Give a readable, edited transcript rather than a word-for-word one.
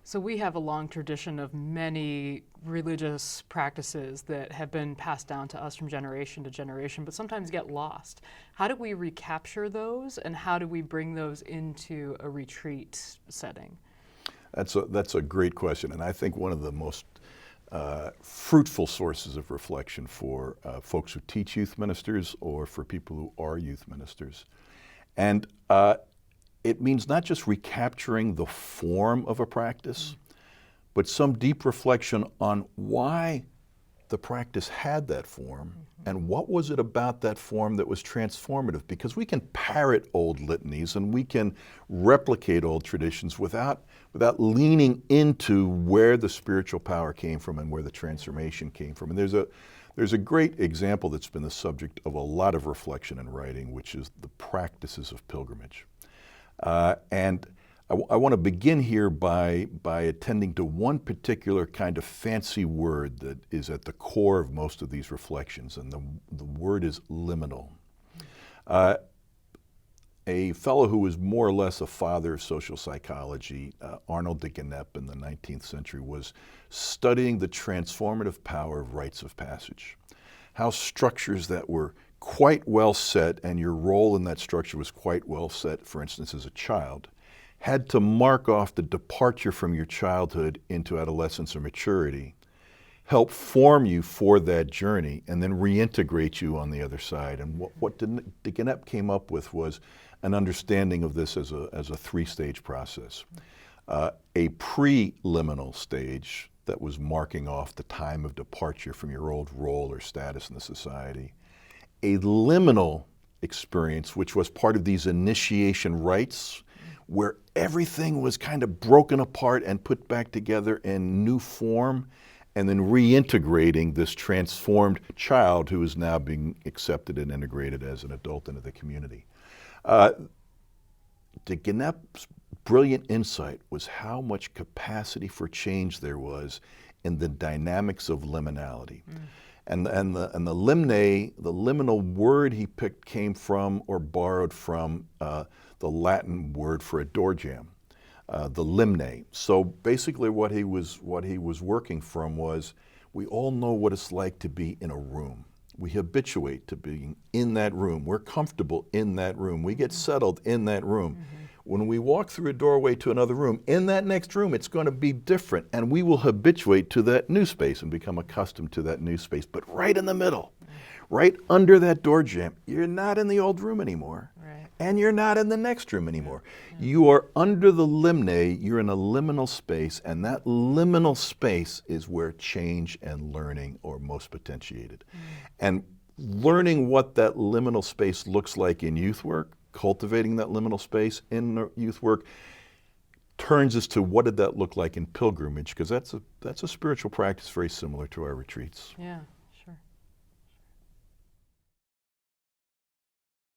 So we have a long tradition of many religious practices that have been passed down to us from generation to generation, but sometimes get lost. How do we recapture those, and how do we bring those into a retreat setting? That's a great question, and I think one of the most fruitful sources of reflection for folks who teach youth ministers or for people who are youth ministers. And it means not just recapturing the form of a practice, but some deep reflection on why the practice had that form and what was it about that form that was transformative. Because we can parrot old litanies and we can replicate old traditions without leaning into where the spiritual power came from and where the transformation came from. And there's a great example that's been the subject of a lot of reflection and writing, which is the practices of pilgrimage. And I want to begin here by attending to one particular kind of fancy word that is at the core of most of these reflections, and the word is liminal. A fellow who was more or less a father of social psychology, Arnold de Genep in the 19th century, was studying the transformative power of rites of passage. How structures that were quite well set, and your role in that structure was quite well set, for instance, as a child, had to mark off the departure from your childhood into adolescence or maturity, help form you for that journey, and then reintegrate you on the other side. And what de Genep came up with was an understanding of this as a three-stage process. A pre-liminal stage that was marking off the time of departure from your old role or status in the society. A liminal experience, which was part of these initiation rites, where everything was kind of broken apart and put back together in new form, and then reintegrating this transformed child who is now being accepted and integrated as an adult into the community. De Genep's brilliant insight was how much capacity for change there was in the dynamics of liminality. And the limne, the liminal word he picked came from or borrowed from the Latin word for a door jamb, the limne. So basically what he was working from was, we all know what it's like to be in a room. We habituate to being in that room. We're comfortable in that room. We get settled in that room. When we walk through a doorway to another room, in that next room, it's going to be different, and we will habituate to that new space and become accustomed to that new space. But right in the middle, right under that door jamb, you're not in the old room anymore, and you're not in the next room anymore. You are under the limne, you're in a liminal space, and that liminal space is where change and learning are most potentiated. And learning what that liminal space looks like in youth work, cultivating that liminal space in youth work, turns us to what did that look like in pilgrimage, because that's a spiritual practice very similar to our retreats. Yeah.